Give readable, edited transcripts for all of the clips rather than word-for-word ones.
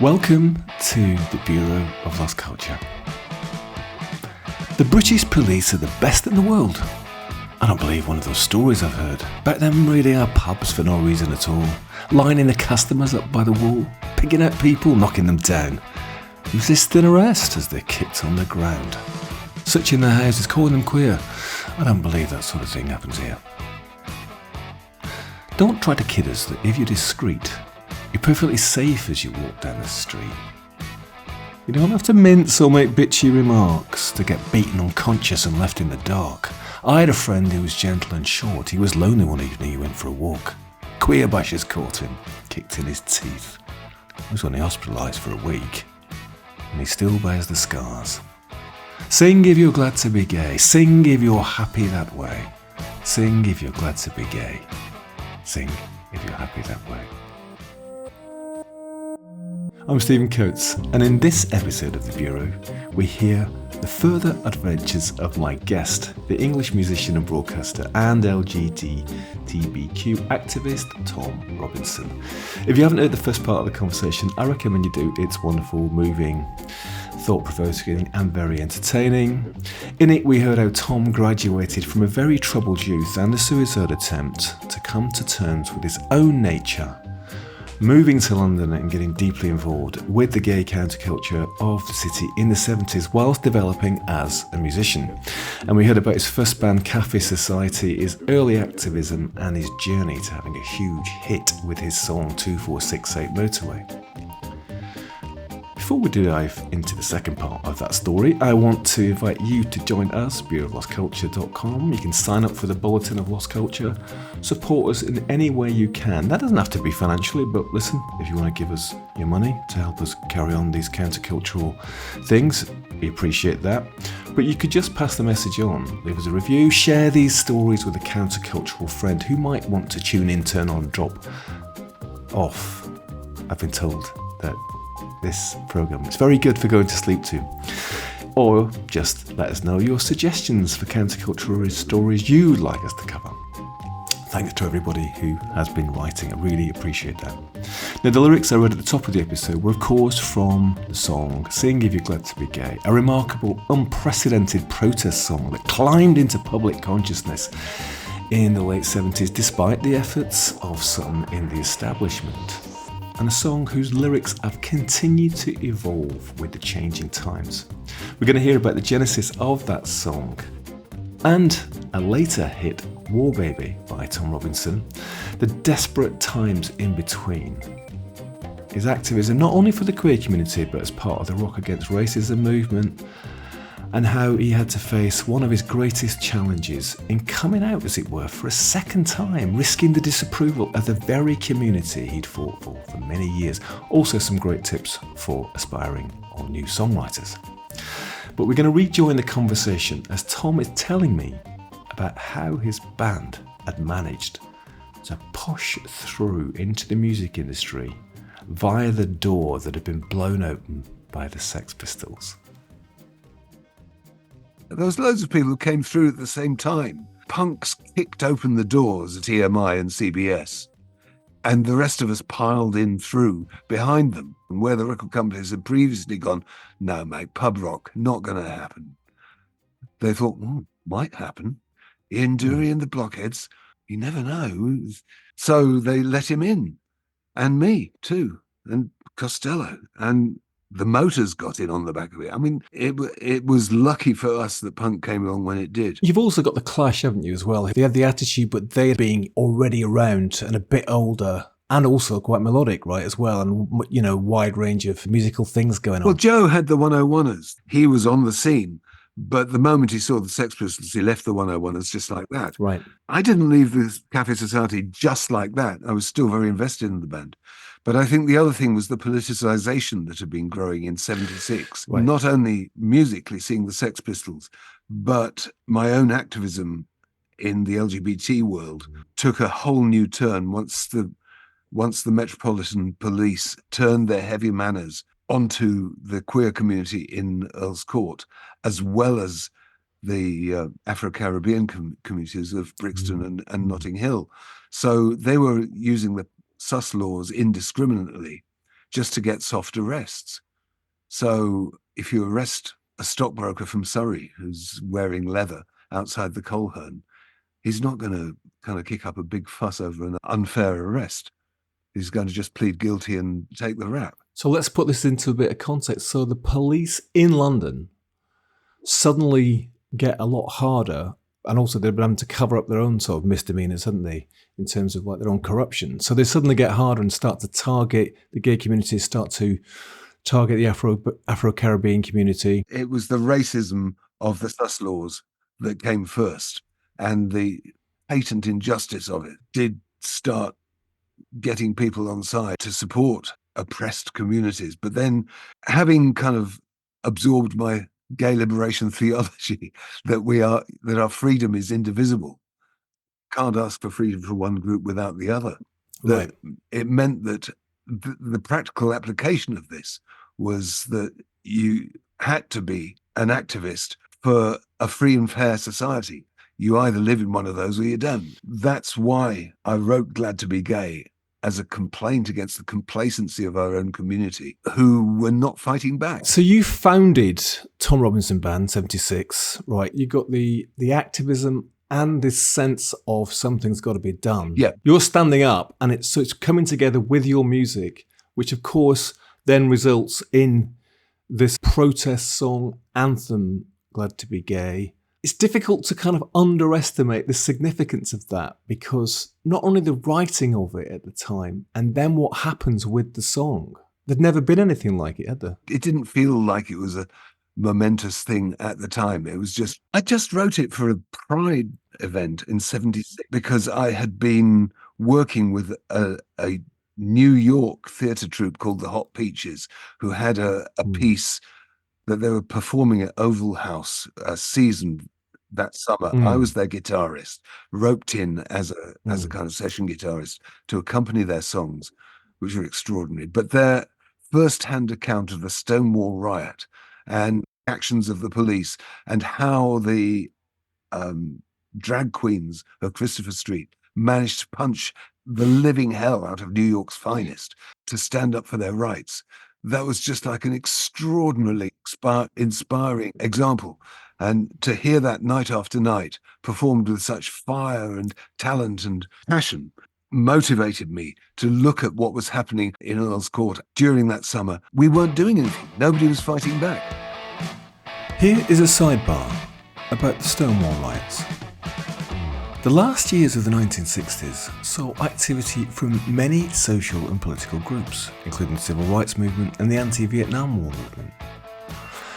Welcome to the Bureau of Lost Culture. The British police are the best in the world. I don't believe one of those stories I've heard about them raiding our pubs for no reason at all, lining the customers up by the wall, picking out people, knocking them down, resisting arrest as they're kicked on the ground, searching their houses, calling them queer. I don't believe that sort of thing happens here. Don't try to kid us that if you're discreet, you're perfectly safe as you walk down the street. You don't have to mince or make bitchy remarks to get beaten unconscious and left in the dark. I had a friend who was gentle and short. He was lonely one evening, he went for a walk. Queer bashers caught him, kicked in his teeth. He was only hospitalised for a week, and he still bears the scars. Sing if you're glad to be gay. Sing if you're happy that way. Sing if you're glad to be gay. Sing if you're happy that way. I'm Stephen Coates, and in this episode of The Bureau, we hear the further adventures of my guest, the English musician and broadcaster and LGTBQ activist, Tom Robinson. If you haven't heard the first part of the conversation, I recommend you do. It's wonderful, moving, thought-provoking and very entertaining. In it, we heard how Tom graduated from a very troubled youth and a suicide attempt to come to terms with his own nature, moving to London and getting deeply involved with the gay counterculture of the city in the 70s whilst developing as a musician. And we heard about his first band, Cafe Society, his early activism and his journey to having a huge hit with his song 2468 Motorway. Before we dive into the second part of that story, I want to invite you to join us, bureauoflostculture.com. You can sign up for the Bulletin of Lost Culture, support us in any way you can. That doesn't have to be financially, but listen, if you want to give us your money to help us carry on these countercultural things, we appreciate that. But you could just pass the message on, leave us a review, share these stories with a countercultural friend who might want to tune in, turn on, drop off. I've been told that this programme is very good for going to sleep to. Or just let us know your suggestions for countercultural stories you'd like us to cover. Thanks to everybody who has been writing. I really appreciate that. Now, the lyrics I read at the top of the episode were of course from the song Sing If You're Glad to Be Gay, a remarkable, unprecedented protest song that climbed into public consciousness in the late 70s despite the efforts of some in the establishment, and a song whose lyrics have continued to evolve with the changing times. We're going to hear about the genesis of that song and a later hit, War Baby by Tom Robinson, the desperate times in between, his activism not only for the queer community but as part of the Rock Against Racism movement, and how he had to face one of his greatest challenges in coming out, as it were, for a second time, risking the disapproval of the very community he'd fought for many years. Also some great tips for aspiring or new songwriters. But we're going to rejoin the conversation as Tom is telling me about how his band had managed to push through into the music industry via the door that had been blown open by the Sex Pistols. There was loads of people who came through at the same time. Punks kicked open the doors at EMI and CBS, and the rest of us piled in through behind them. And where the record companies had previously gone, no, mate, pub rock, not going to happen. They thought, might happen. Ian Dury and the Blockheads, you never know. So they let him in, and me too, and Costello, and the Motors got in on the back of it. I mean, it was lucky for us that punk came along when it did. You've also got the Clash, haven't you, as well? They had the attitude, but they being already around and a bit older and also quite melodic, right, as well, and, you know, wide range of musical things going on. Well, Joe had the 101ers. He was on the scene, but the moment he saw the Sex Pistols, he left the 101ers just like that. Right. I didn't leave the Cafe Society just like that. I was still very invested in the band. But I think the other thing was the politicization that had been growing in 76. Right. Not only musically seeing the Sex Pistols, but my own activism in the LGBT world took a whole new turn once the Metropolitan Police turned their heavy manners onto the queer community in Earl's Court, as well as the Afro-Caribbean communities of Brixton and Notting Hill. So they were using the sus laws indiscriminately just to get soft arrests. So if you arrest a stockbroker from Surrey who's wearing leather outside the Coleherne, he's not going to kind of kick up a big fuss over an unfair arrest. He's going to just plead guilty and take the rap. So let's put this into a bit of context. So the police in London suddenly get a lot harder, and also they've been having to cover up their own sort of misdemeanors, haven't they, in terms of like their own corruption. So they suddenly get harder and start to target the gay community, start to target the Afro-Caribbean community. It was the racism of the sus laws that came first, and the patent injustice of it did start getting people on side to support oppressed communities. But then, having kind of absorbed my gay liberation theology that our freedom is indivisible, can't ask for freedom for one group without the other. Right. It meant that the practical application of this was that you had to be an activist for a free and fair society. You either live in one of those or you don't. That's why I wrote Glad to Be Gay, as a complaint against the complacency of our own community who were not fighting back. So you founded Tom Robinson Band, 76, right? You got the activism and this sense of something's got to be done. Yeah. You're standing up, and it's coming together with your music, which of course then results in this protest song anthem, Glad to Be Gay. It's difficult to kind of underestimate the significance of that, because not only the writing of it at the time, and then what happens with the song. There'd never been anything like it, had there? It didn't feel like it was a momentous thing at the time. It was just, I just wrote it for a Pride event in 76 because I had been working with a New York theatre troupe called the Hot Peaches, who had a piece that they were performing at Oval House, a season that summer. I was their guitarist, roped in as a kind of session guitarist to accompany their songs, which were extraordinary. But their first-hand account of the Stonewall riot and actions of the police, and how the drag queens of Christopher Street managed to punch the living hell out of New York's finest to stand up for their rights. That was just like an extraordinarily inspiring example. And to hear that night after night, performed with such fire and talent and passion, motivated me to look at what was happening in Earl's Court during that summer. We weren't doing anything. Nobody was fighting back. Here is a sidebar about the Stonewall riots. The last years of the 1960s saw activity from many social and political groups, including the civil rights movement and the anti-Vietnam War movement.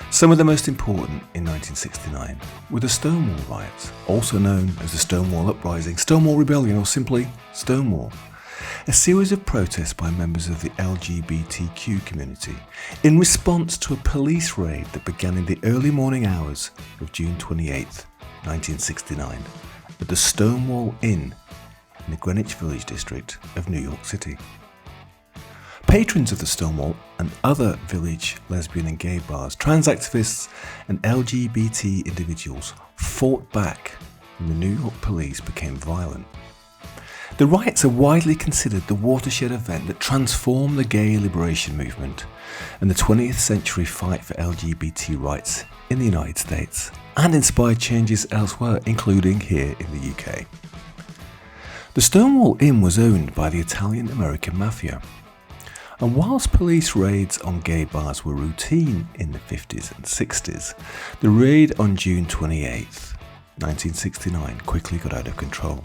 Some of the most important in 1969 were the Stonewall riots, also known as the Stonewall Uprising, Stonewall Rebellion, or simply Stonewall, a series of protests by members of the LGBTQ community in response to a police raid that began in the early morning hours of June 28, 1969, at the Stonewall Inn in the Greenwich Village district of New York City. Patrons of the Stonewall and other village lesbian and gay bars, trans activists and LGBT individuals fought back when the New York police became violent. The riots are widely considered the watershed event that transformed the gay liberation movement and the 20th century fight for LGBT rights in the United States, and inspired changes elsewhere, including here in the UK. The Stonewall Inn was owned by the Italian-American mafia, and whilst police raids on gay bars were routine in the 50s and 60s, the raid on June 28, 1969 quickly got out of control.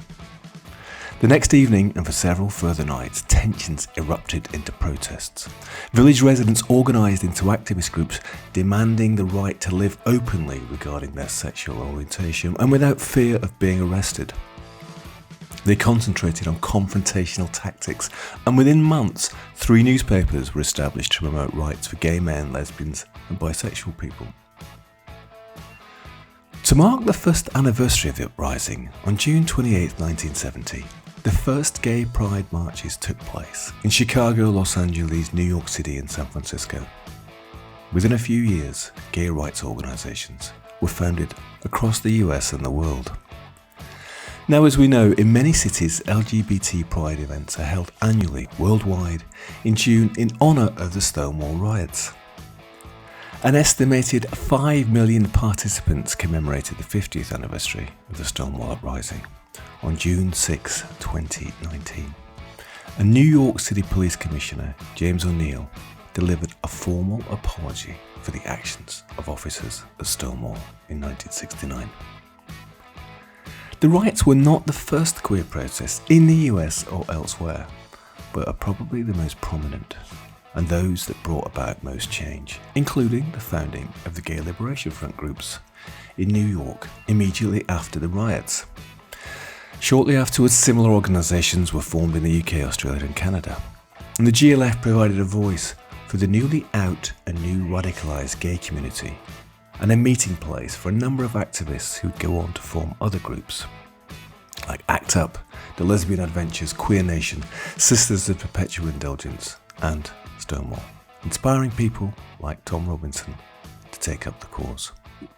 The next evening, and for several further nights, tensions erupted into protests. Village residents organised into activist groups demanding the right to live openly regarding their sexual orientation and without fear of being arrested. They concentrated on confrontational tactics, and within months, 3 newspapers were established to promote rights for gay men, lesbians and bisexual people. To mark the first anniversary of the uprising, on June 28, 1970, the first gay pride marches took place in Chicago, Los Angeles, New York City and San Francisco. Within a few years, gay rights organisations were founded across the US and the world. Now, as we know, in many cities, LGBT pride events are held annually worldwide in June in honour of the Stonewall riots. An estimated 5 million participants commemorated the 50th anniversary of the Stonewall Uprising on June 6, 2019. And New York City Police Commissioner James O'Neill delivered a formal apology for the actions of officers at Stonewall in 1969. The riots were not the first queer protests in the US or elsewhere, but are probably the most prominent and those that brought about most change, including the founding of the Gay Liberation Front groups in New York immediately after the riots. Shortly afterwards, similar organisations were formed in the UK, Australia and Canada, and the GLF provided a voice for the newly out and new radicalised gay community, and a meeting place for a number of activists who'd go on to form other groups, like ACT UP, the Lesbian Adventures, Queer Nation, Sisters of Perpetual Indulgence, and Stonewall, inspiring people like Tom Robinson to take up the cause.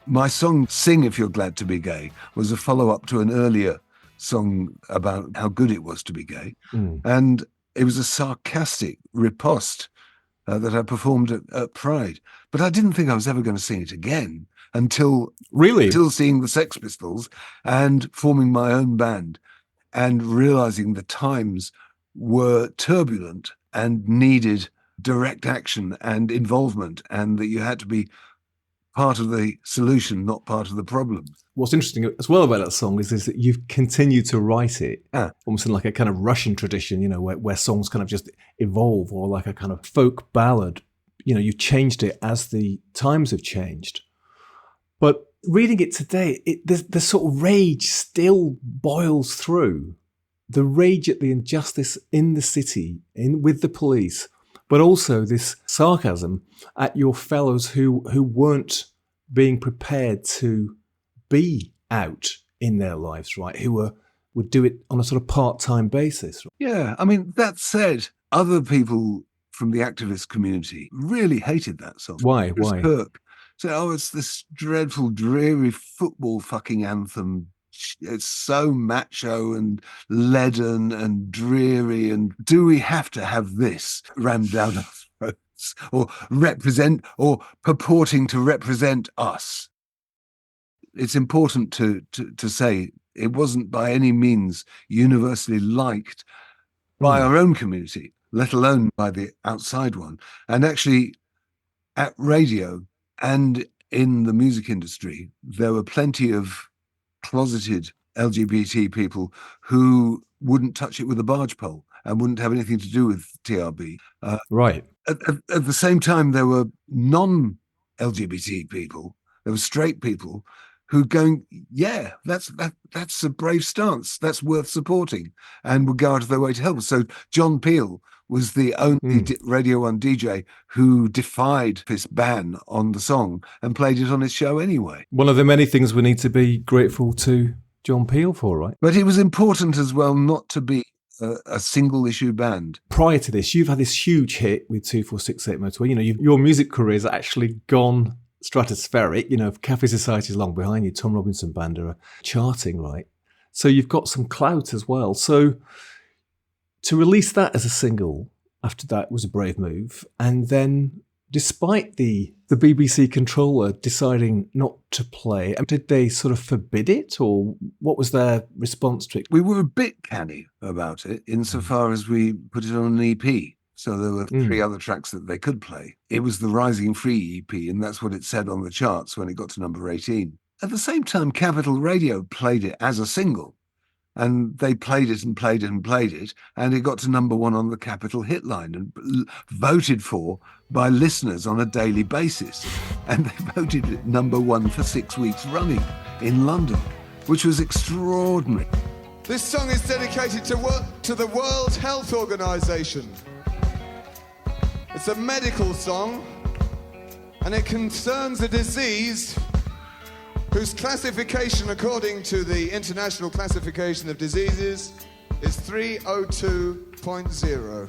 My song, Sing If You're Glad to Be Gay, was a follow-up to an earlier song about how good it was to be gay. And it was a sarcastic riposte that I performed at Pride. But I didn't think I was ever going to sing it again until seeing the Sex Pistols and forming my own band and realizing the times were turbulent and needed direct action and involvement, and that you had to be part of the solution, not part of the problem. What's interesting as well about that song is that you've continued to write it almost in like a kind of Russian tradition, you know, where songs kind of just evolve, or like a kind of folk ballad. You know, you've changed it as the times have changed. But reading it today, the sort of rage still boils through. The rage at the injustice in the city, with the police, but also this sarcasm at your fellows who weren't being prepared to be out in their lives, right? Who would do it on a sort of part-time basis. Yeah, I mean, that said, other people from the activist community really hated that song. Why? Kirk said, "Oh, it's this dreadful, dreary football fucking anthem. It's so macho and leaden and dreary, and do we have to have this rammed down our throats, or represent, or purporting to represent us?" It's important to say it wasn't by any means universally liked by our own community, let alone by the outside one. And actually, at radio and in the music industry, there were plenty of closeted LGBT people who wouldn't touch it with a barge pole and wouldn't have anything to do with TRB. Right. At the same time, there were non-LGBT people, there were straight people who going, yeah, that's a brave stance, that's worth supporting, and would go out of their way to help us. So John Peel was the only Radio 1 DJ who defied this ban on the song and played it on his show anyway. One of the many things we need to be grateful to John Peel for, right? But it was important as well not to be a single issue band. Prior to this, you've had this huge hit with 2468 Motorway. You know, your music career has actually gone stratospheric. You know, Cafe Society is long behind you. Tom Robinson Band are charting, right? So you've got some clout as well. So to release that as a single after that was a brave move. And then despite the BBC controller deciding not to play, did they sort of forbid it, or what was their response to it? We were a bit canny about it insofar as we put it on an EP. So there were 3 other tracks that they could play. It was the Rising Free EP, and that's what it said on the charts when it got to number 18. At the same time, Capital Radio played it as a single, and they played it and played it and played it, and it got to number 1 on the Capital hit line and voted for by listeners on a daily basis. And they voted it number 1 for 6 weeks running in London, which was extraordinary. This song is dedicated to the World Health Organization. It's a medical song, and it concerns a disease whose classification, according to the International Classification of Diseases, is 302.0.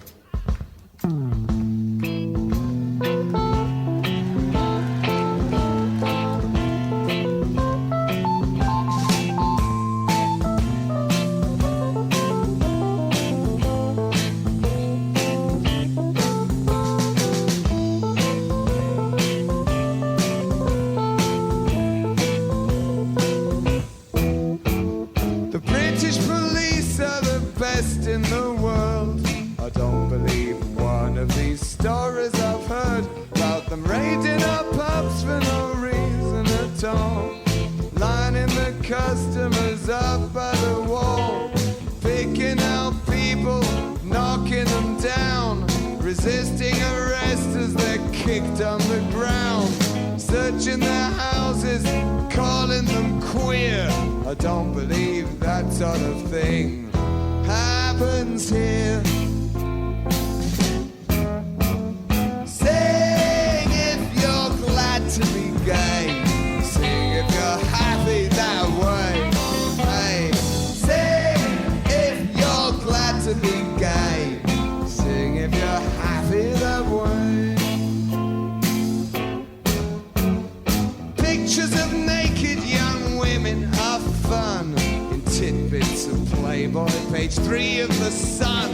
of these stories I've heard about them raiding our pubs for no reason at all, lining the customers up by the wall, picking out people, knocking them down, resisting arrest as they're kicked on the ground, searching their houses, calling them queer. I don't believe that sort of thing happens here. Sing if you're glad to be gay, sing if you're happy that way. Hey, sing if you're glad to be gay, sing if you're happy that way. Pictures of naked young women are fun in tidbits of Playboy, page 3 of The Sun.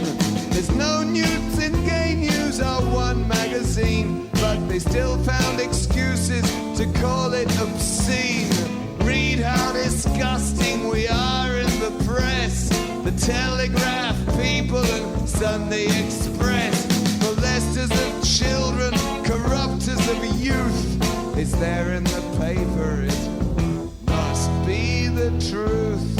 There's no nudes in Gay News or One magazine, but they still found excuses to call it obscene. Read how disgusting we are in the press, the Telegraph, People and Sunday Express. Molesters of children, corrupters of youth, it's there in the paper, it must be the truth.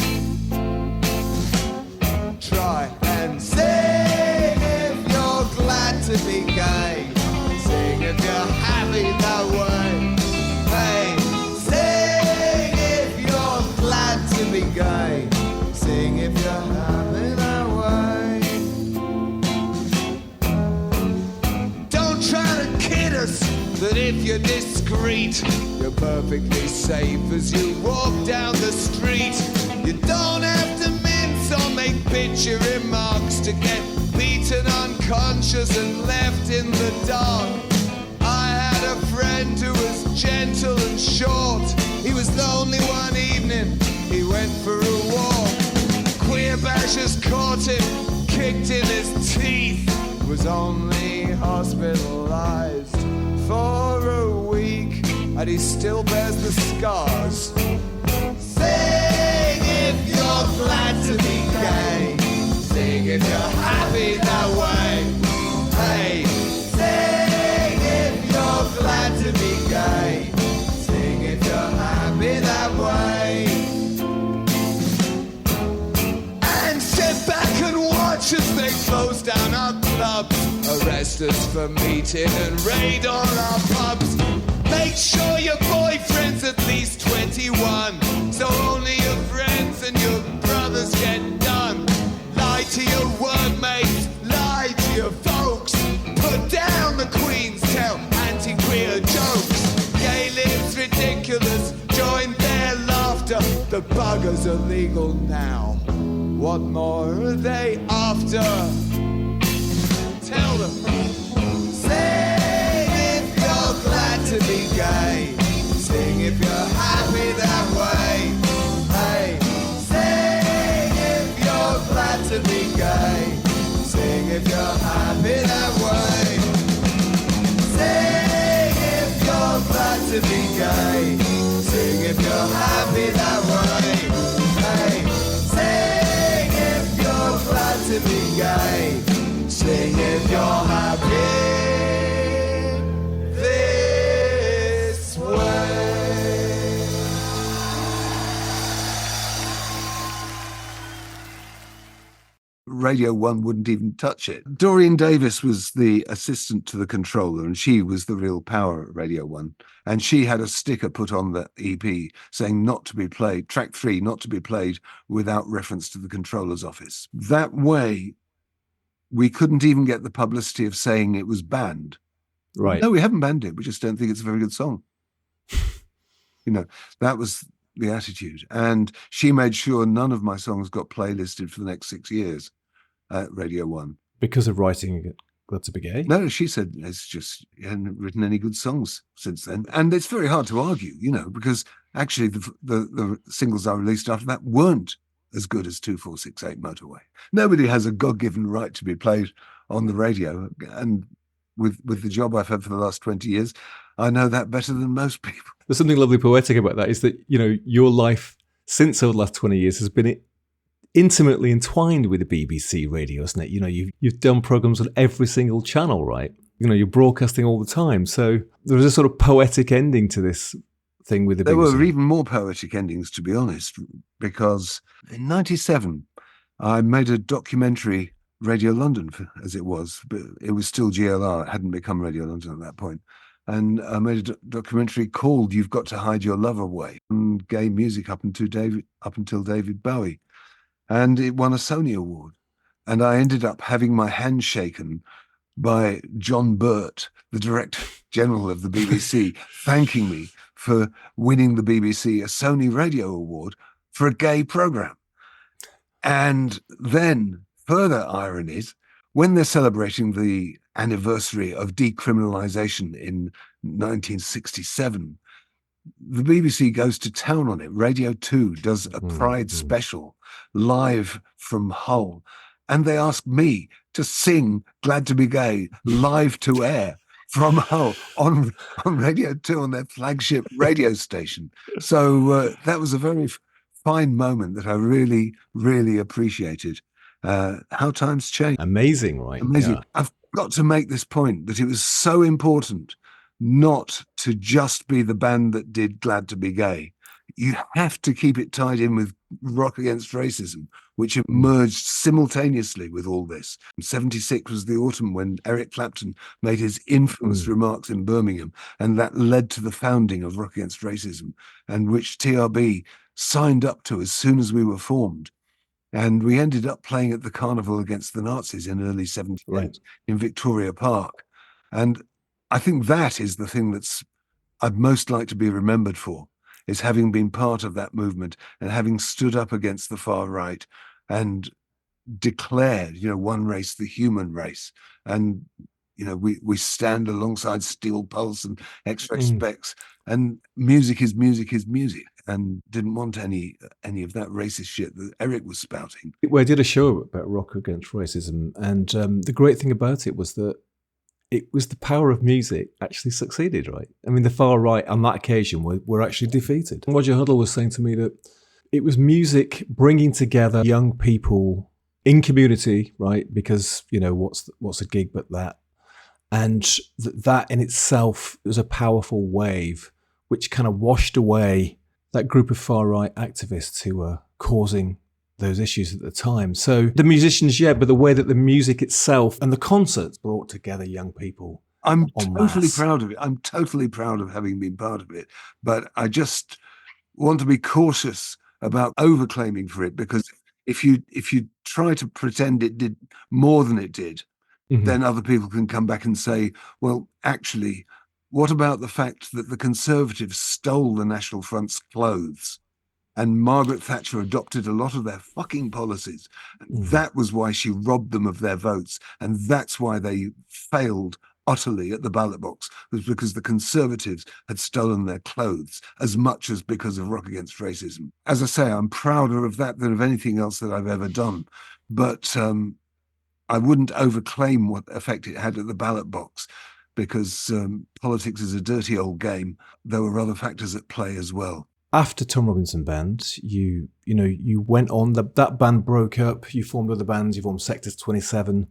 Try and sing if you're glad to be gay, sing if you're happy that way. Hey, sing if you're glad to be gay, sing if you're happy that way. Don't try to kid us that if you're discreet, you're perfectly safe as you walk down the street. You don't have to mince or make picture remarks to get beaten unconscious and left in the dark. I had a friend who was gentle and short. He was lonely one evening, he went for a walk. Queer bashers caught him, kicked in his teeth, was only hospitalized for a week, and he still bears the scars. Sing if you're glad to be gay, sing if you're happy that way. Hey, sing if you're glad to be gay, sing if you're happy that way. And sit back and watch as they close down our clubs, arrest us for meeting and raid all our pubs. Make sure your boyfriend's at least 21, so only your friends and your brothers get done. Lie to your workmates, lie to your folks, put down the Queen's, tell anti-queer jokes. Gay lives ridiculous, join their laughter. The buggers are legal now, what more are they after? Tell them. Sing if you're glad to be gay, sing if you're happy that way. Hey, sing if you're glad to be gay, sing if you're happy that way. Sing if you're glad to be gay, sing if you're happy that way. Hey, sing if you're glad to be gay, sing if you're happy this way. Radio 1 wouldn't even touch it. Doreen Davis was the assistant to the controller, and she was the real power at Radio 1. And she had a sticker put on the EP saying not to be played, track 3, not to be played without reference to the controller's office. That way, we couldn't even get the publicity of saying it was banned. Right. No, we haven't banned it. We just don't think it's a very good song. That was the attitude. And she made sure none of my songs got playlisted for the next 6 years at Radio 1. Because of writing Glad to Be Gay? No, she said it's just, you hadn't written any good songs since then. And it's very hard to argue, because actually the singles I released after that weren't as good as 2468 Motorway. Nobody has a God-given right to be played on the radio. And with the job I've had for the last 20 years, I know that better than most people. There's something lovely poetic about that, is that, your life since over the last 20 years has been intimately entwined with the BBC radio, isn't it? You know, you've done programs on every single channel, right? You know, you're broadcasting all the time. So there was a sort of poetic ending to this thing with the There BBC. were even more poetic endings, to be honest, because in '97, I made a documentary, Radio London, as it was, but it was still GLR. It hadn't become Radio London at that point. And I made a documentary called "You've Got to Hide Your Love Away," and gay music up until David Bowie, and it won a Sony Award. And I ended up having my hand shaken by John Burt, the Director General of the BBC, thanking me for winning the BBC a Sony Radio Award for a gay program. And then, further ironies, when they're celebrating the anniversary of decriminalisation in 1967, the BBC goes to town on it. Radio 2 does a Pride special live from Hull. And they ask me to sing Glad to Be Gay live to air from Hull on Radio 2 on their flagship radio station. So that was a very fine moment that I really, really appreciated. How times change. Amazing, right? Amazing. Yeah. I've got to make this point that it was so important not to just be the band that did Glad to Be Gay. You have to keep it tied in with Rock Against Racism, which emerged simultaneously with all this. 76 was the autumn when Eric Clapton made his infamous remarks in Birmingham, and that led to the founding of Rock Against Racism, and which TRB signed up to as soon as we were formed. And we ended up playing at the Carnival Against the Nazis in early 78 in Victoria Park. And I think that is the thing I'd most like to be remembered for, is having been part of that movement and having stood up against the far right and declared, one race, the human race. And, we stand alongside Steel Pulse and X-Ray Specs, and music is music is music, and didn't want any of that racist shit that Eric was spouting. Well, I did a show about Rock Against Racism, and the great thing about it was that it was the power of music actually succeeded, right? I mean, the far right on that occasion were actually defeated. Roger Huddle was saying to me that it was music bringing together young people in community, right? Because, what's a gig but that? And that in itself was a powerful wave which kind of washed away that group of far right activists who were causing those issues at the time. So the musicians, but the way that the music itself and the concerts brought together young people. I'm totally proud of it. I'm totally proud of having been part of it. But I just want to be cautious about overclaiming for it, because if you try to pretend it did more than it did, then other people can come back and say, well, actually, what about the fact that the Conservatives stole the National Front's clothes? And Margaret Thatcher adopted a lot of their fucking policies. And that was why she robbed them of their votes. And that's why they failed utterly at the ballot box, was because the Conservatives had stolen their clothes as much as because of Rock Against Racism. As I say, I'm prouder of that than of anything else that I've ever done. But I wouldn't overclaim what effect it had at the ballot box, because politics is a dirty old game. There were other factors at play as well. After Tom Robinson Band, you went on, that band broke up, you formed other bands, you formed Sectors 27,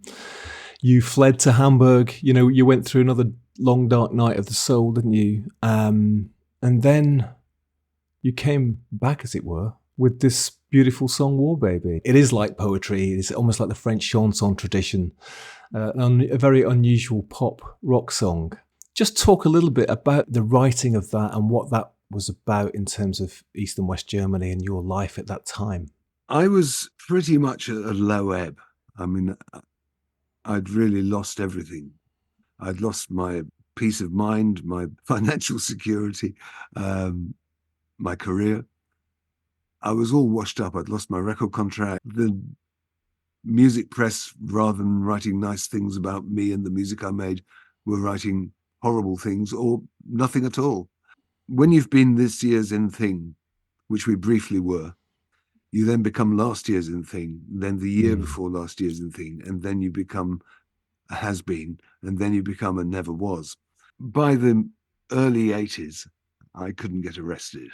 you fled to Hamburg, you went through another long dark night of the soul, didn't you? And then you came back, as it were, with this beautiful song, War Baby. It is like poetry, it's almost like the French chanson tradition, a very unusual pop rock song. Just talk a little bit about the writing of that and what that was about in terms of East and West Germany and your life at that time. I was pretty much at a low ebb. I mean, I'd really lost everything. I'd lost my peace of mind, my financial security, my career. I was all washed up. I'd lost my record contract. The music press, rather than writing nice things about me and the music I made, were writing horrible things or nothing at all. When you've been this year's in thing, which we briefly were, you then become last year's in thing, then the year before last year's in thing, and then you become a has-been, and then you become a never was. By the early 80s, I couldn't get arrested.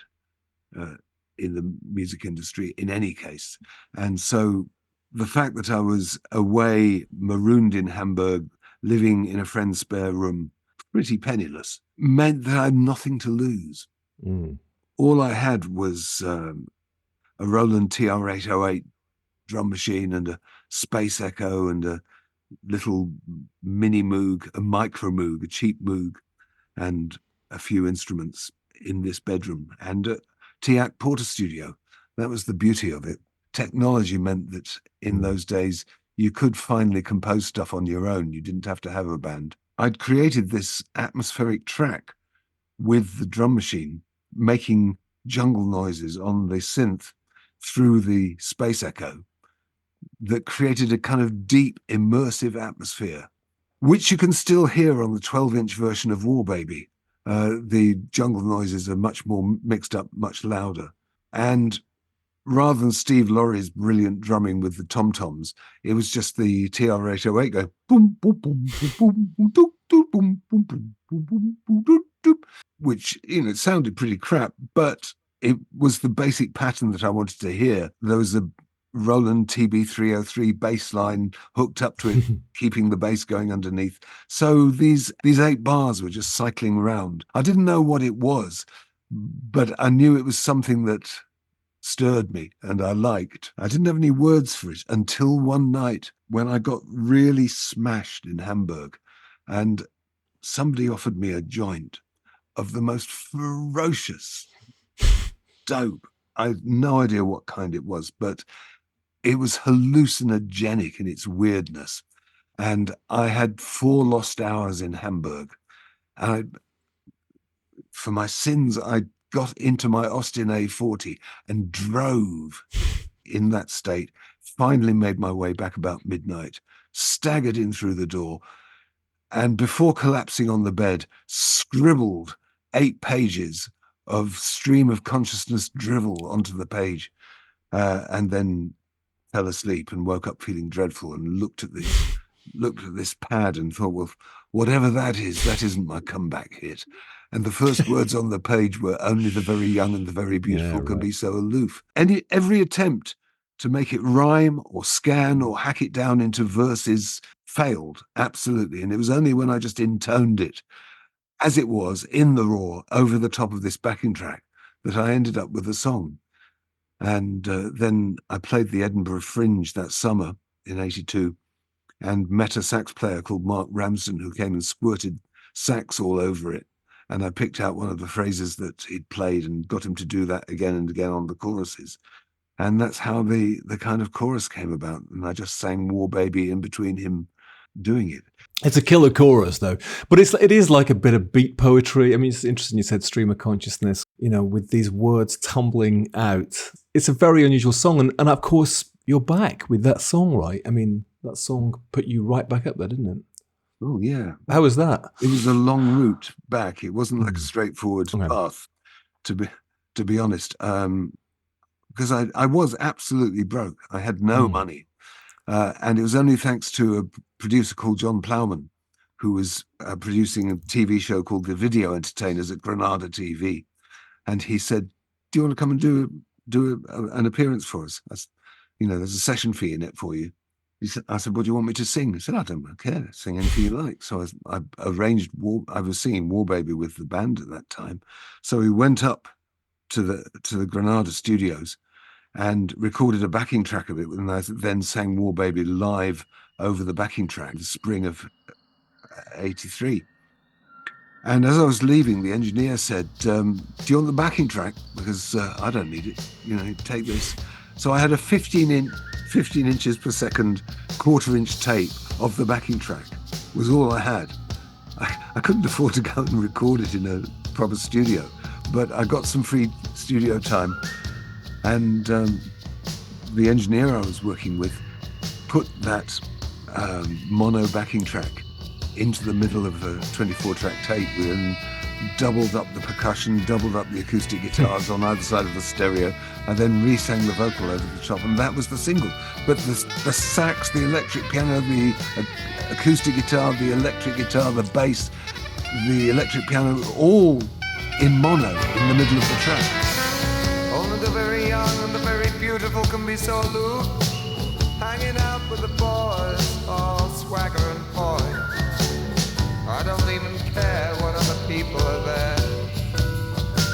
in the music industry in any case. And so the fact that I was away, marooned in Hamburg, living in a friend's spare room, pretty penniless, meant that I had nothing to lose. All I had was a Roland TR-808 drum machine and a Space Echo and a little mini Moog, a micro Moog, a cheap Moog, and a few instruments in this bedroom, and a TIAC Porter studio. That was the beauty of it. Technology meant that in those days you could finally compose stuff on your own. You didn't have to have a band. I'd created this atmospheric track with the drum machine, making jungle noises on the synth through the Space Echo that created a kind of deep, immersive atmosphere, which you can still hear on the 12-inch version of War Baby. The jungle noises are much more mixed up, much louder. And rather than Steve Laurie's brilliant drumming with the tom-toms, it was just the TR-808 going boom, boom, boom, boom, boom, boom, boom, boom, boom, boom, boom, boom, boom, boom, which, it sounded pretty crap, but it was the basic pattern that I wanted to hear. There was a Roland TB-303 bass line hooked up to it, keeping the bass going underneath. So these 8 bars were just cycling around. I didn't know what it was, but I knew it was something that stirred me and I liked. I didn't have any words for it until one night when I got really smashed in Hamburg and somebody offered me a joint of the most ferocious dope. I had no idea what kind it was, but it was hallucinogenic in its weirdness. And I had 4 lost hours in Hamburg. And for my sins, I got into my Austin A40 and drove in that state, finally made my way back about midnight, staggered in through the door, and before collapsing on the bed, scribbled 8 pages of stream of consciousness drivel onto the page, and then fell asleep and woke up feeling dreadful and looked at this pad and thought, well, whatever that is, that isn't my comeback hit. And the first words on the page were, only the very young and the very beautiful can be so aloof. And every attempt to make it rhyme or scan or hack it down into verses failed, absolutely. And it was only when I just intoned it as it was in the raw over the top of this backing track that I ended up with a song. And then I played the Edinburgh Fringe that summer in '82 and met a sax player called Mark Ramsden who came and squirted sax all over it. And I picked out one of the phrases that he'd played and got him to do that again and again on the choruses. And that's how the kind of chorus came about. And I just sang War Baby in between him doing it. It's a killer chorus, though. But it is like a bit of beat poetry. I mean, it's interesting you said stream of consciousness, with these words tumbling out. It's a very unusual song. And of course, you're back with that song, right? I mean, that song put you right back up there, didn't it? Oh, yeah. How was that? It was a long route back. It wasn't like a straightforward path, to be honest, because I was absolutely broke. I had no money. And it was only thanks to a producer called John Plowman, who was producing a TV show called The Video Entertainers at Granada TV. And he said, do you want to come and do an appearance for us? There's a session fee in it for you. I said, what do you want me to sing? He said, I don't care. Sing anything you like. So I arranged, I was singing War Baby with the band at that time. So we went up to the Granada studios and recorded a backing track of it. And I then sang War Baby live over the backing track, the spring of '83. And as I was leaving, the engineer said, do you want the backing track? Because I don't need it. Take this. So I had a 15 inches per second, 1/4-inch tape of the backing track was all I had. I couldn't afford to go and record it in a proper studio, but I got some free studio time. And the engineer I was working with put that mono backing track into the middle of a 24-track tape and doubled up the percussion, doubled up the acoustic guitars on either side of the stereo, and then re-sang the vocal over the top, and that was the single. But the sax, the electric piano, the acoustic guitar, the electric guitar, the bass, the electric piano, all in mono in the middle of the track. Only the very people can be so aloof, hanging out with the boys, all swagger and boy. I don't even care what other people are there.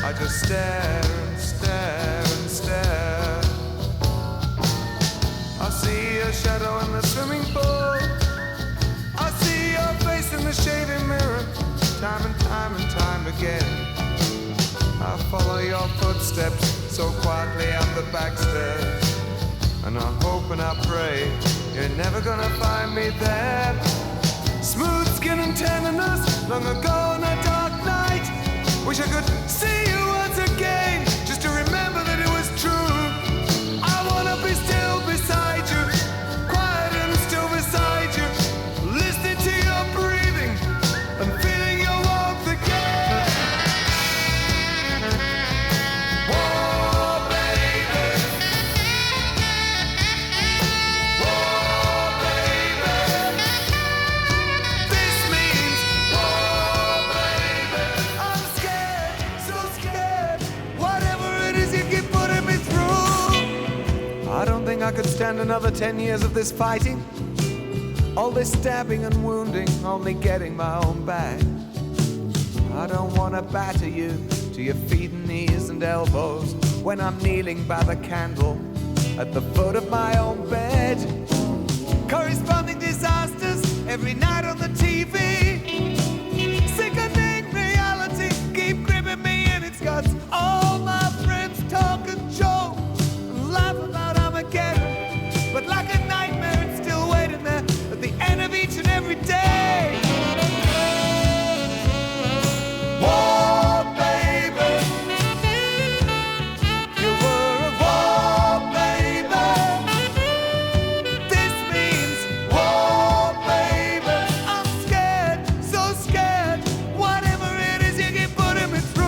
I just stare and stare and stare. I see your shadow in the swimming pool. I see your face in the shaving mirror, time and time and time again. I follow your footsteps so quietly up the back stairs, and I hope and I pray you're never gonna find me there. Smooth skin and tenderness, long ago on a dark night. Wish I could see you once again, just to remember that it was true. I wanna be still beside you, quiet and still beside you, listening to your breathing and feeling your warmth again. Whoa, baby. Whoa, baby. This means whoa, baby. I'm scared, so scared. Whatever it is you keep putting me through. I don't think I could stand another 10 years of this fighting. All this stabbing and wounding, only getting my own back. I don't wanna batter you to your feet and knees and elbows when I'm kneeling by the candle at the foot of my own bed. Corresponding disasters every night on the TV. Sickening reality keep gripping me in its guts. All my friends talk and joke and laugh about Armageddon, but like a nightmare it's still waiting there at the end of each and every day. Whoa, baby. You were a whoa, baby. This means whoa, baby. I'm scared, so scared. Whatever it is you keep putting me through.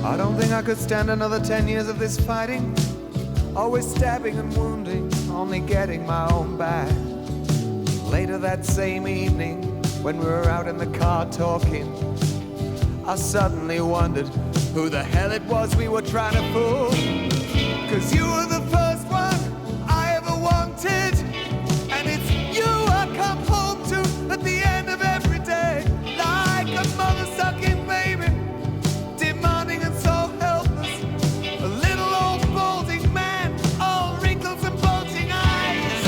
I don't think I could stand another 10 years of this fighting. Always stabbing and wounding, only getting my own back. Later that same evening, when we were out in the car talking, I suddenly wondered who the hell it was we were trying to fool. 'Cause you were the first one I ever wanted, and it's you I come home to at the end of every day, like a mother sucking baby, demanding and so helpless. A little old balding man, all wrinkles and bulging eyes.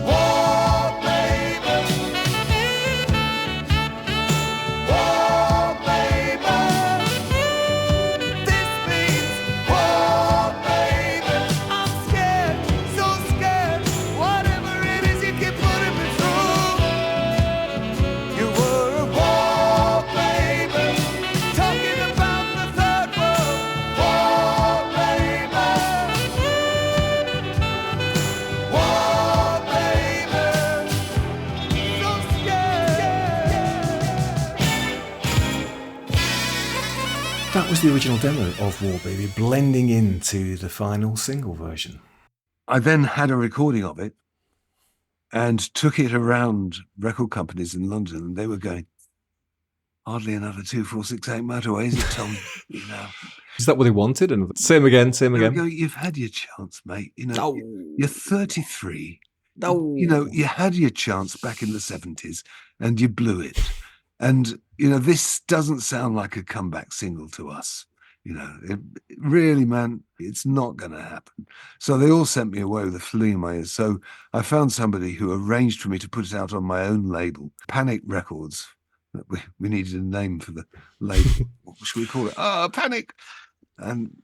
Whoa, baby. Whoa, baby. This means whoa, baby. I'm scared, so scared. Whatever it is you keep putting me through. You were a whoa, baby. Talking about the third world. Whoa, baby. Whoa, baby. So scared. That was the original demo of War Baby blending into the final single version. I then had a recording of it and took it around record companies in London, and they were going, hardly another 2468 Motorway, is it, Tom? You know, Is that what they wanted? And same again, same they were again. going, you've had your chance, mate. You know, No. you're 33. No. You know, you had your chance back in the 70s and you blew it. And, you know, this doesn't sound like a comeback single to us. You know, it really, man, it's not going to happen. So they all sent me away with a flea in my ears. So I found somebody who arranged for me to put it out on my own label, Panic Records. We needed a name for the label. What should we call it? Panic. And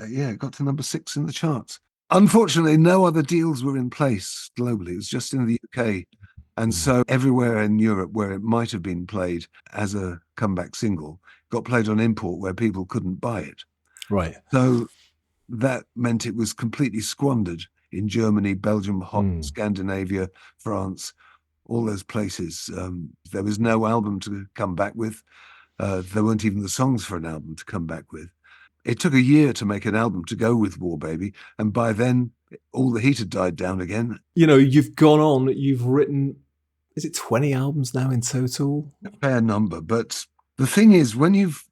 yeah, it got to number 6 in the charts. Unfortunately, no other deals were in place globally. It was just in the UK. And so everywhere in Europe where it might have been played as a comeback single got played on import where people couldn't buy it. Right. So that meant it was completely squandered in Germany, Belgium, Holland, Scandinavia, France, all those places. There was no album to come back with. There weren't even the songs for an album to come back with. It took a year to make an album to go with War Baby, and by then all the heat had died down again. You know, you've gone on, you've written, is it 20 albums now in total? A fair number, but the thing is, when you've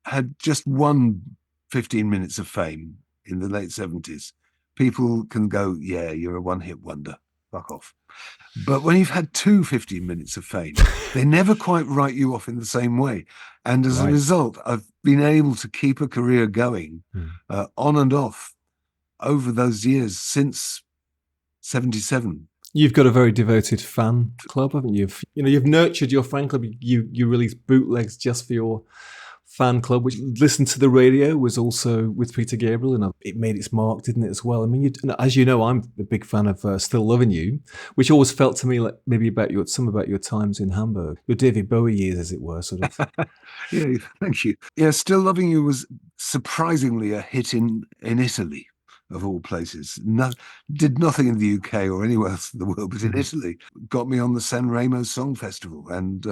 had just one 15 minutes of fame in the late 70s, people can go, yeah, you're a one-hit wonder, fuck off. But when you've had 15 minutes of fame, they never quite write you off in the same way. And as a result, I've been able to keep a career going on and off over those years since 77. You've got a very devoted fan club, haven't you? You've nurtured your fan club. You release bootlegs just for your fan club, which listened to the radio, was also with Peter Gabriel, and it made its mark, didn't it, as well? I mean, as you know, I'm a big fan of Still Loving You, which always felt to me like maybe some about your times in Hamburg, your David Bowie years, as it were, sort of. Yeah, thank you. Yeah, Still Loving You was surprisingly a hit in Italy, of all places. Did nothing in the UK or anywhere else in the world, but in Italy. Got me on the San Remo Song Festival, and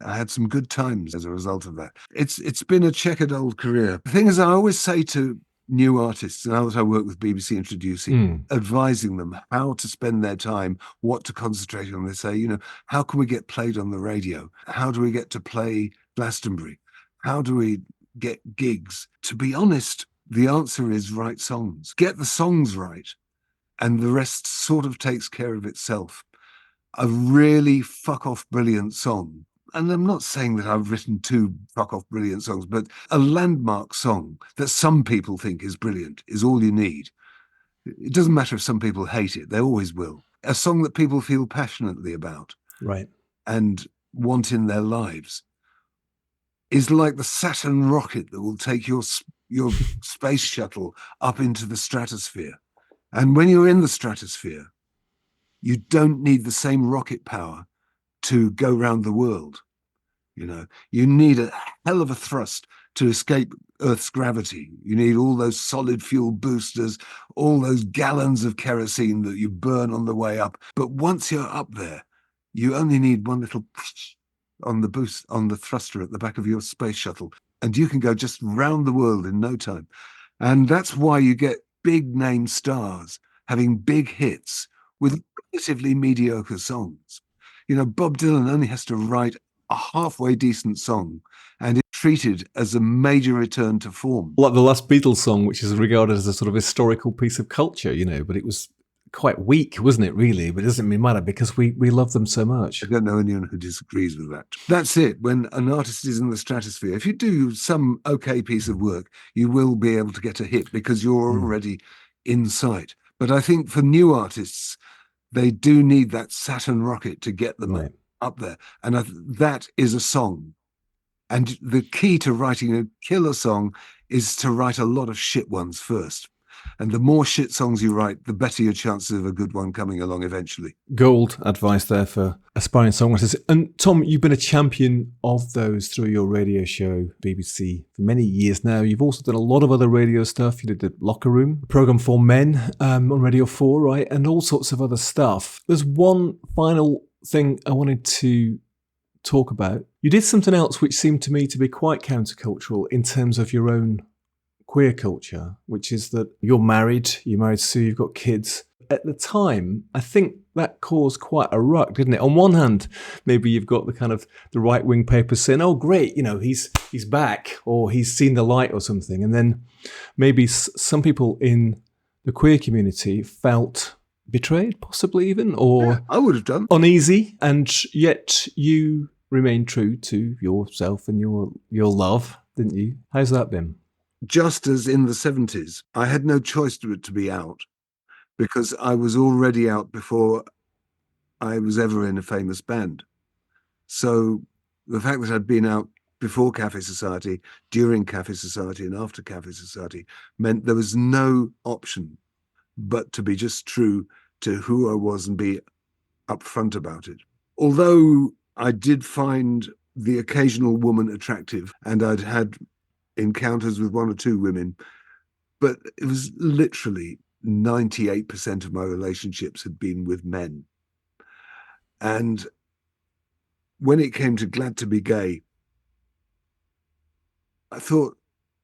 I had some good times as a result of that. It's been a checkered old career. The thing is, I always say to new artists, now that I work with BBC Introducing, advising them how to spend their time, what to concentrate on. They say, how can we get played on the radio? How do we get to play Glastonbury? How do we get gigs? To be honest, the answer is write songs. Get the songs right, and the rest sort of takes care of itself. A really fuck-off brilliant song, and I'm not saying that I've written 2 fuck-off brilliant songs, but a landmark song that some people think is brilliant is all you need. It doesn't matter if some people hate it, they always will. A song that people feel passionately about, right, and want in their lives is like the Saturn rocket that will take your space shuttle up into the stratosphere. And when you're in the stratosphere, you don't need the same rocket power to go round the world. You need a hell of a thrust to escape Earth's gravity. You need all those solid fuel boosters, all those gallons of kerosene that you burn on the way up. But once you're up there, you only need one little on the thruster at the back of your space shuttle, and you can go just round the world in no time. And that's why you get big name stars having big hits with relatively mediocre songs. Bob Dylan only has to write a halfway decent song, and it's treated as a major return to form. Like the last Beatles song, which is regarded as a sort of historical piece of culture, but it was quite weak, wasn't it, really? But it doesn't really matter because we love them so much. I don't know anyone who disagrees with that. That's it. When an artist is in the stratosphere, if you do some okay piece of work, you will be able to get a hit because you're already in sight. But I think for new artists, they do need that Saturn rocket to get them up there. And that is a song. And the key to writing a killer song is to write a lot of shit ones first. And the more shit songs you write, the better your chances of a good one coming along eventually. Gold advice there for aspiring songwriters. And Tom, you've been a champion of those through your radio show, BBC, for many years now. You've also done a lot of other radio stuff. You did the Locker Room, a programme for men on Radio 4, right? And all sorts of other stuff. There's one final thing I wanted to talk about. You did something else which seemed to me to be quite countercultural in terms of your own queer culture, which is that you're married Sue, you've got kids. At the time, I think that caused quite a ruck, didn't it? On one hand, maybe you've got the kind of the right-wing papers saying, oh, great, he's back, or he's seen the light or something. And then maybe some people in the queer community felt betrayed, possibly even, or I would have done uneasy, and yet you remained true to yourself and your love, didn't you? How's that been? Just as in the 70s, I had no choice to be out because I was already out before I was ever in a famous band. So the fact that I'd been out before Cafe Society, during Cafe Society and after Cafe Society meant there was no option but to be just true to who I was and be upfront about it. Although I did find the occasional woman attractive, and I'd had encounters with 1 or 2 women, but it was literally 98% of my relationships had been with men. And when it came to Glad to Be Gay, I thought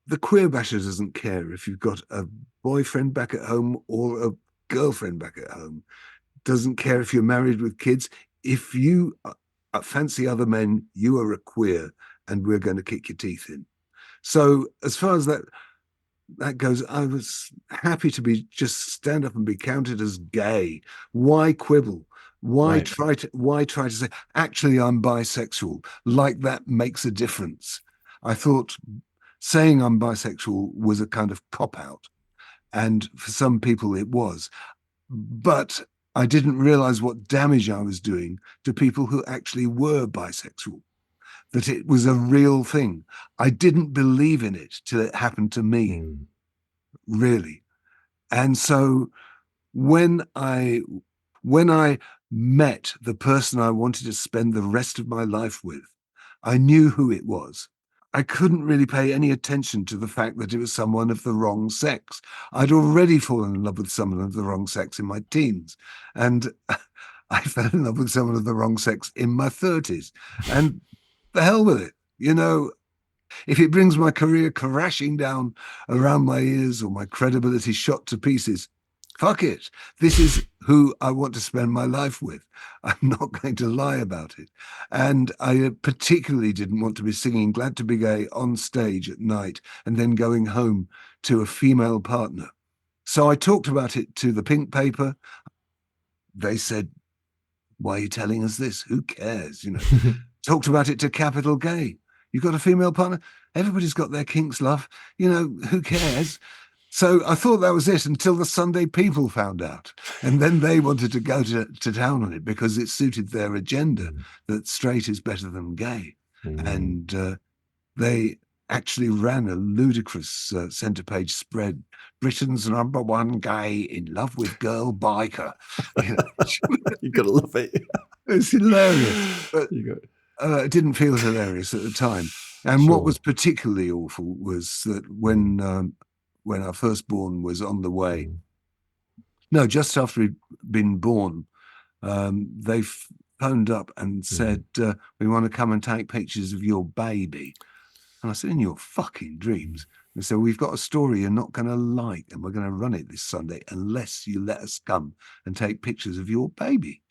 the queer basher doesn't care if you've got a boyfriend back at home or a girlfriend back at home. Doesn't care if you're married with kids. If you fancy other men, you are a queer, and we're going to kick your teeth in. So as far as that goes, I was happy to be just stand up and be counted as gay. Why quibble? Why try to say, actually, I'm bisexual? Like that makes a difference. I thought saying I'm bisexual was a kind of cop-out. And for some people it was. But I didn't realize what damage I was doing to people who actually were bisexual, that it was a real thing. I didn't believe in it till it happened to me, really. And so when I met the person I wanted to spend the rest of my life with, I knew who it was. I couldn't really pay any attention to the fact that it was someone of the wrong sex. I'd already fallen in love with someone of the wrong sex in my teens. And I fell in love with someone of the wrong sex in my 30s. And the hell with it. You know, if it brings my career crashing down around my ears or my credibility shot to pieces, fuck it. This is who I want to spend my life with. I'm not going to lie about it. And I particularly didn't want to be singing Glad to Be Gay on stage at night and then going home to a female partner. So I talked about it to the Pink Paper. They said, why are you telling us this? Who cares? You know, talked about it to Capital Gay. You've got a female partner? Everybody's got their kinks, love. You know, who cares? So I thought that was it until the Sunday People found out. And then they wanted to go to town on it because it suited their agenda that straight is better than gay. And they actually ran a ludicrous centre page spread. Britain's #1 gay in love with girl biker. You know, You've got to love it. it's hilarious. But it didn't feel hilarious at the time. And what was particularly awful was that when our firstborn was on the way, no, just after he'd been born, they phoned up and said, we want to come and take pictures of your baby. And I said, in your fucking dreams. And so we've got a story you're not going to like, and we're going to run it this Sunday unless you let us come and take pictures of your baby.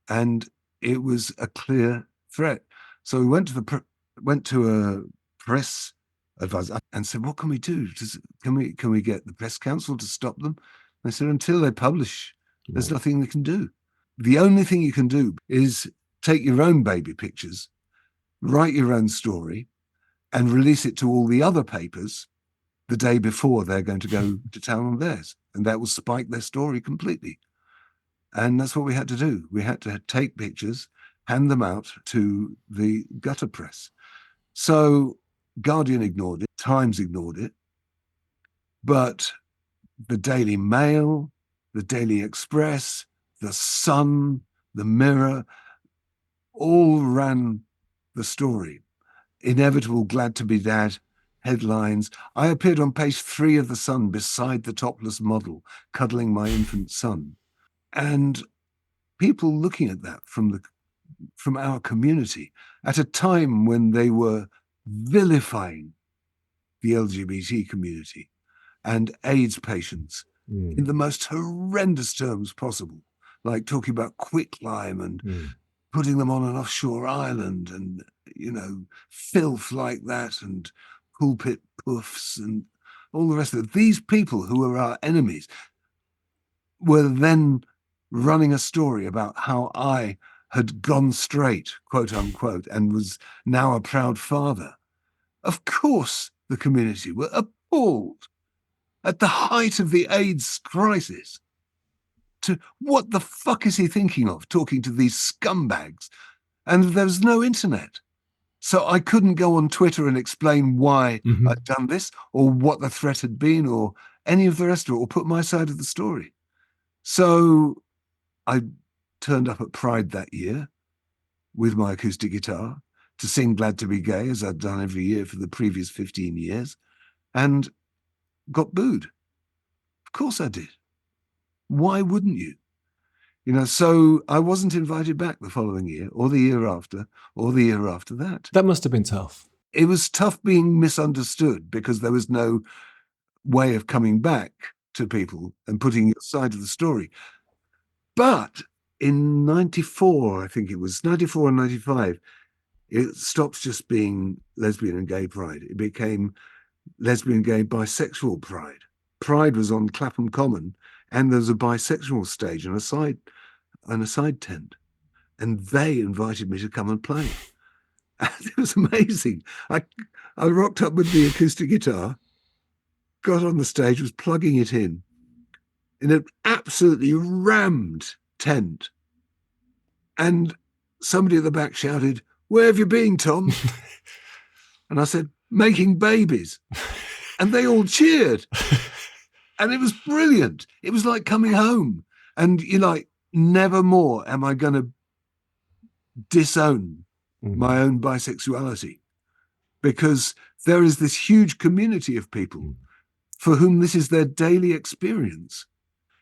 And it was a clear threat. So we went to a press advisor and said, what can we do? Can we get the press council to stop them? And they said, until they publish, there's nothing they can do. The only thing you can do is take your own baby pictures, write your own story, and release it to all the other papers the day before they're going to go to town on theirs. And that will spike their story completely. And that's what we had to do. We had to take pictures, hand them out to the gutter press. So Guardian ignored it, Times ignored it, but the Daily Mail, the Daily Express, the Sun, the Mirror, all ran the story. Inevitable Glad to Be Dad headlines. I appeared on page 3 of the Sun beside the topless model, cuddling my infant son. And people looking at that from our community at a time when they were vilifying the LGBT community and AIDS patients in the most horrendous terms possible, like talking about quicklime and putting them on an offshore island and, you know, filth like that and pulpit puffs and all the rest of it. These people who were our enemies were then running a story about how I had gone straight, quote unquote, and was now a proud father. Of course, the community were appalled at the height of the AIDS crisis. To what the fuck is he thinking of, talking to these scumbags? And there was no internet. So I couldn't go on Twitter and explain why I'd done this or what the threat had been or any of the rest of it or put my side of the story. So I turned up at Pride that year with my acoustic guitar to sing Glad to Be Gay, as I'd done every year for the previous 15 years, and got booed. Of course I did. Why wouldn't you? So I wasn't invited back the following year or the year after or the year after that. That must have been tough. It was tough being misunderstood because there was no way of coming back to people and putting your side of the story. But in 94, I think it was 94 and 95, it stopped just being lesbian and gay pride. It became lesbian, gay, bisexual pride. Pride was on Clapham Common, and there was a bisexual stage and a side tent. And they invited me to come and play. And it was amazing. I rocked up with the acoustic guitar, got on the stage, was plugging it in an absolutely rammed tent. And somebody at the back shouted, "Where have you been, Tom?" And I said, "Making babies." And they all cheered. And it was brilliant. It was like coming home. And you're like, never more am I going to disown my own bisexuality, because there is this huge community of people for whom this is their daily experience.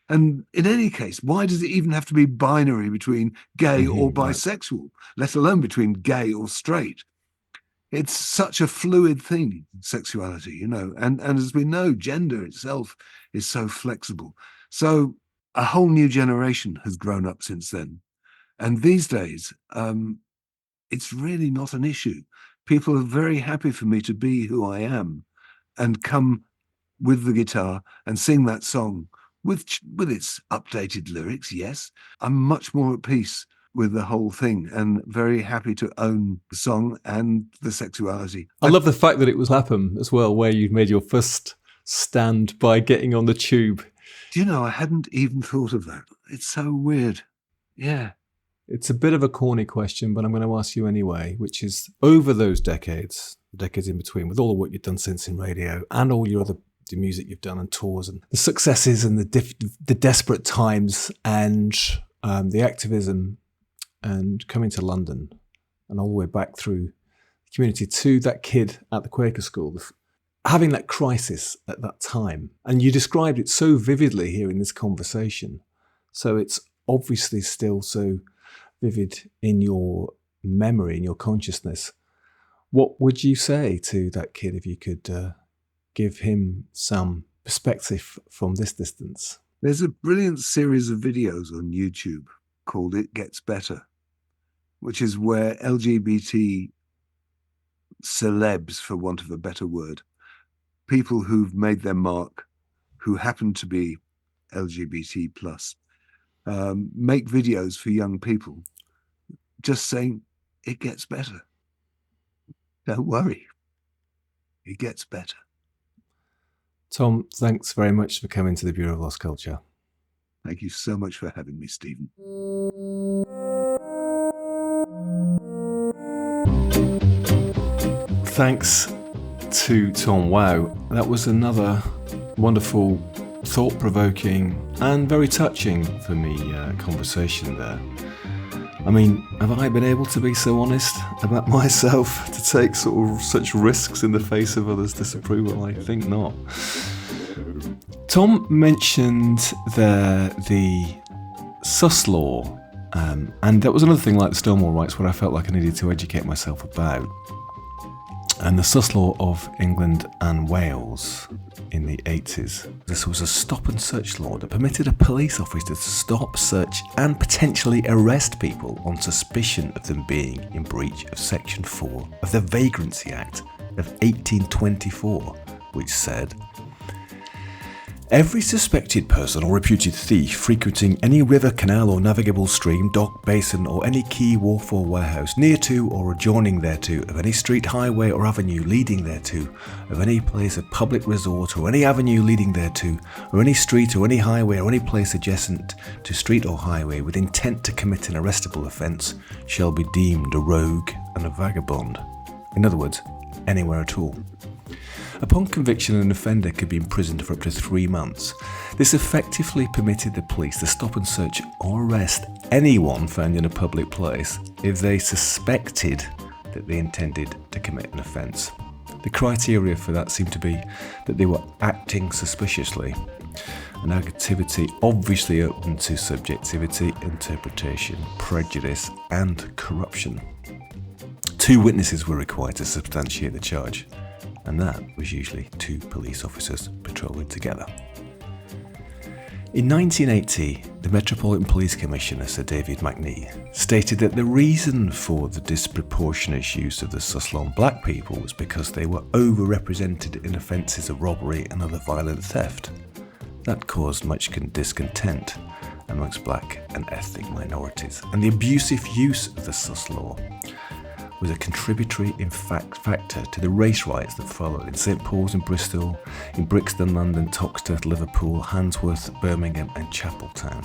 And in any case, why does it even have to be binary between gay or bisexual, let alone between gay or straight? It's such a fluid thing, sexuality, and as we know, gender itself is so flexible. So a whole new generation has grown up since then. And these days, it's really not an issue. People are very happy for me to be who I am and come with the guitar and sing that song with its updated lyrics, yes. I'm much more at peace with the whole thing and very happy to own the song and the sexuality. I love the fact that it was Clapham as well, where you made your first stand by getting on the tube. Do you know, I hadn't even thought of that. It's so weird. Yeah. It's a bit of a corny question, but I'm going to ask you anyway, which is, over those decades, the decades in between, with all the work you've done since in radio and all your other the music you've done and tours and the successes and the desperate times and the activism and coming to London and all the way back through the community to that kid at the Quaker school, having that crisis at that time. And you described it so vividly here in this conversation. So it's obviously still so vivid in your memory, in your consciousness. What would you say to that kid if you could give him some perspective from this distance? There's a brilliant series of videos on YouTube called It Gets Better, which is where LGBT celebs, for want of a better word, people who've made their mark, who happen to be LGBT plus, make videos for young people just saying, it gets better. Don't worry. It gets better. Tom, thanks very much for coming to the Bureau of Lost Culture. Thank you so much for having me, Stephen. Thanks to Tom. Wow, that was another wonderful, thought-provoking and very touching for me conversation there. I mean, have I been able to be so honest about myself to take sort of such risks in the face of others' disapproval? I think not. Tom mentioned there the sus law, and that was another thing like the Stonewall rights where I felt like I needed to educate myself about. And the sus law of England and Wales in the 80s. This was a stop and search law that permitted a police officer to stop, search and potentially arrest people on suspicion of them being in breach of Section 4 of the Vagrancy Act of 1824, which said, every suspected person or reputed thief frequenting any river, canal or navigable stream, dock, basin or any quay, wharf or warehouse near to or adjoining thereto of any street, highway or avenue leading thereto, of any place of public resort or any avenue leading thereto, or any street or any highway or any place adjacent to street or highway with intent to commit an arrestable offence shall be deemed a rogue and a vagabond. In other words, anywhere at all. Upon conviction, an offender could be imprisoned for up to 3 months. This effectively permitted the police to stop and search or arrest anyone found in a public place if they suspected that they intended to commit an offence. The criteria for that seemed to be that they were acting suspiciously. an activity obviously open to subjectivity, interpretation, prejudice, and corruption. 2 witnesses were required to substantiate the charge, and that was usually 2 police officers patrolling together. In 1980, the Metropolitan Police Commissioner, Sir David McNee, stated that the reason for the disproportionate use of the Sussex black people was because they were overrepresented in offences of robbery and other violent theft. That caused much discontent amongst black and ethnic minorities, and the abusive use of the Sussex law was a contributory factor to the race riots that followed in St Paul's in Bristol, in Brixton, London, Toxteth, Liverpool, Handsworth, Birmingham and Chapeltown.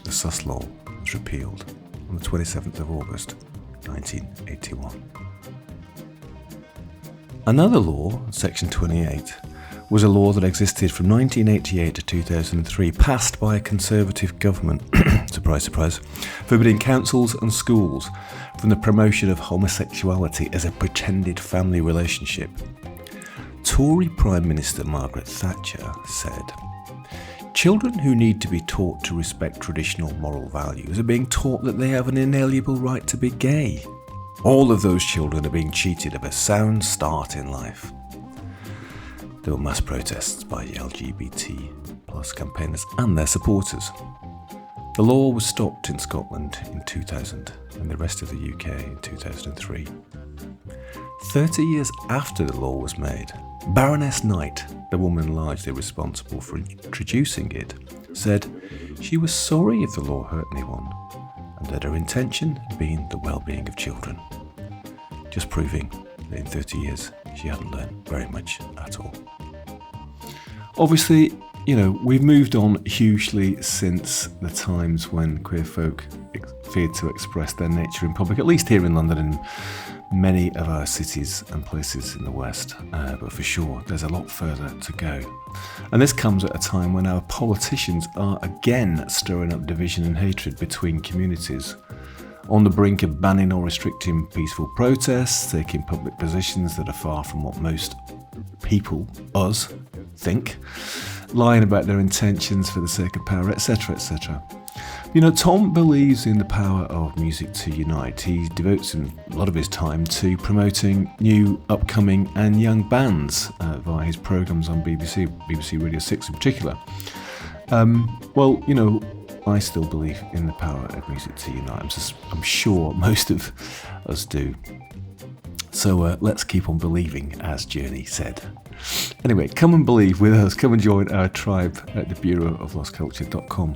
The Sussex law was repealed on the 27th of August 1981. Another law, Section 28, was a law that existed from 1988 to 2003, passed by a Conservative government, surprise, surprise, forbidding councils and schools from the promotion of homosexuality as a pretended family relationship. Tory Prime Minister Margaret Thatcher said, "Children who need to be taught to respect traditional moral values are being taught that they have an inalienable right to be gay. All of those children are being cheated of a sound start in life." There were mass protests by LGBT plus campaigners and their supporters. The law was stopped in Scotland in 2000 and the rest of the UK in 2003. 30 years after the law was made, Baroness Knight, the woman largely responsible for introducing it, said she was sorry if the law hurt anyone and that her intention had been the well-being of children. Just proving that in 30 years she hadn't learned very much at all. Obviously, we've moved on hugely since the times when queer folk feared to express their nature in public, at least here in London and many of our cities and places in the West. But for sure, there's a lot further to go. And this comes at a time when our politicians are again stirring up division and hatred between communities, on the brink of banning or restricting peaceful protests, taking public positions that are far from what most people, us, think, lying about their intentions for the sake of power, etc., etc. Tom believes in the power of music to unite. He devotes a lot of his time to promoting new, upcoming and young bands via his programmes on BBC Radio 6 in particular. I still believe in the power of music to unite. I'm sure most of us do. So let's keep on believing, as Journey said. Anyway, come and believe with us. Come and join our tribe at thebureauoflostculture.com.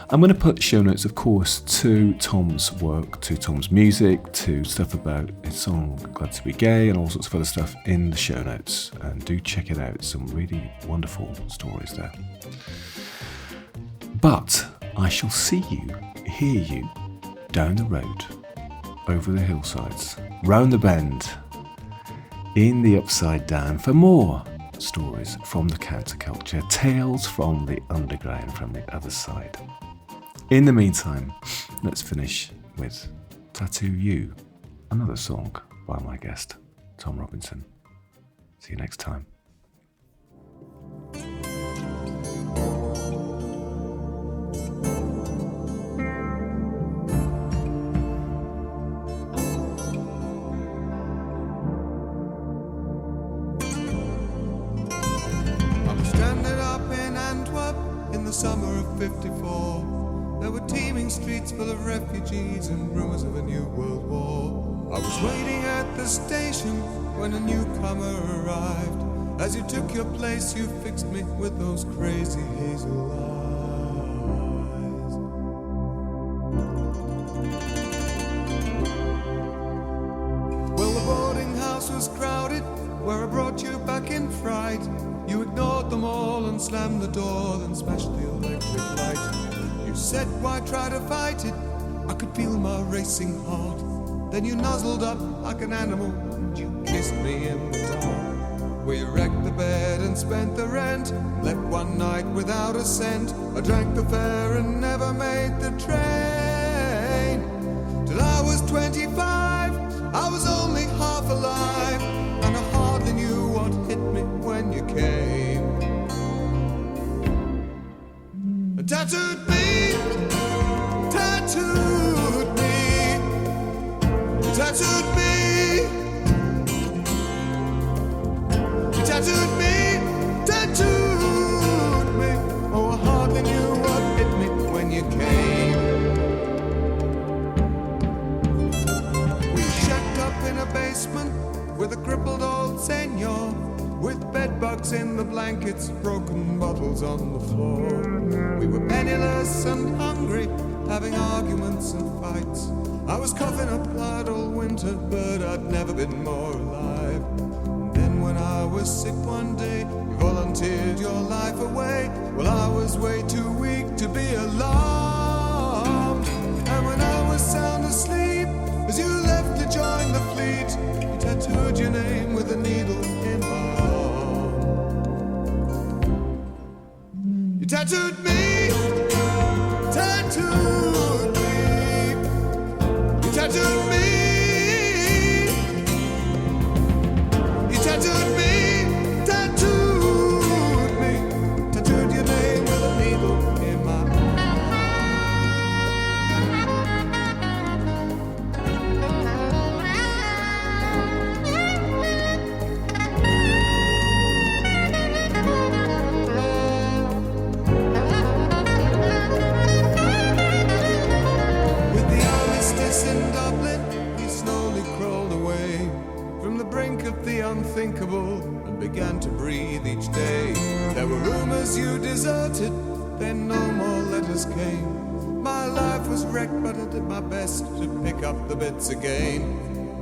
I'm going to put show notes, of course, to Tom's work, to Tom's music, to stuff about his song Glad to Be Gay and all sorts of other stuff in the show notes. And do check it out. Some really wonderful stories there. But I shall see you, hear you, down the road, over the hillsides, round the bend, in the Upside Down for more stories from the counterculture, tales from the underground, from the other side. In the meantime, let's finish with Tattoo You, another song by my guest, Tom Robinson. See you next time. Summer of 54, there were teeming streets full of refugees and rumours of a new world war. I was waiting at the station when a newcomer arrived. As you took your place, you fixed me with those crazy hazel eyes. Well, the boarding house was crowded, where I brought you back in fright. You ignored them all and slammed the door, then smashed the electric light. You said, why try to fight it? I could feel my racing heart. Then you nuzzled up like an animal and you kissed me in the dark. Where you wrecked the bed and spent the rent, left one night without a cent. I drank the fare and never made the train. Till I was 25, I was only half alive, and I hardly knew what hit me when you came. tattooed me, tattooed me, you tattooed me, you tattooed me, tattooed me. Oh, I hardly knew what hit me when you came. We checked up in a basement with a crippled old senor, with bedbugs in the blankets, broken bottles on the floor. We were penniless and hungry, having arguments and fights. I was coughing up blood all winter, but I'd never been more alive. And then when I was sick one day, you volunteered your life away. Well, I was way too weak to be alarmed. And when I was sound asleep, as you left to join the fleet, you tattooed your name with a needle in my arm. You tattooed me, tattooed me, you tattooed me, you tattooed me, tattooed me, tattooed your name with a needle in my arm. With the armistice in Dublin, he slowly crawled away from the brink of the unthinkable and began to breathe each day. There were rumors you deserted, then no more letters came. My life was wrecked, but I did my best to pick up the bits again.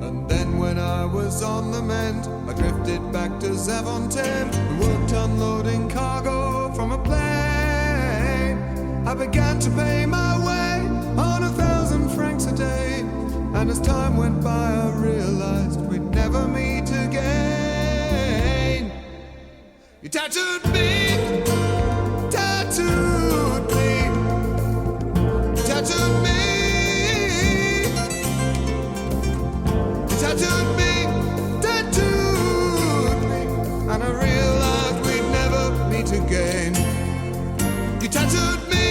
And then when I was on the mend, I drifted back to Zaventem and worked unloading cargo from a plane. I began to pay my way on 1,000 francs a day, and as time went by I realized we'd never meet again. You tattooed me, tattooed me, you tattooed me, you tattooed me, tattooed me, and I realized we'd never meet again. You tattooed me,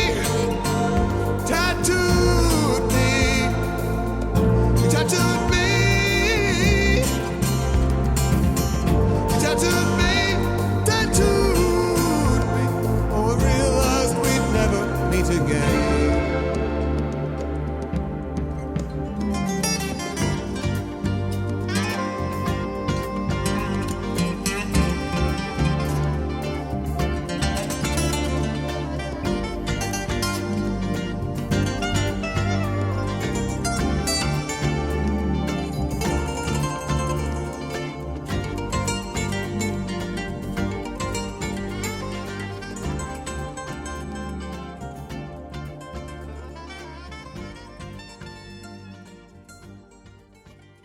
tattooed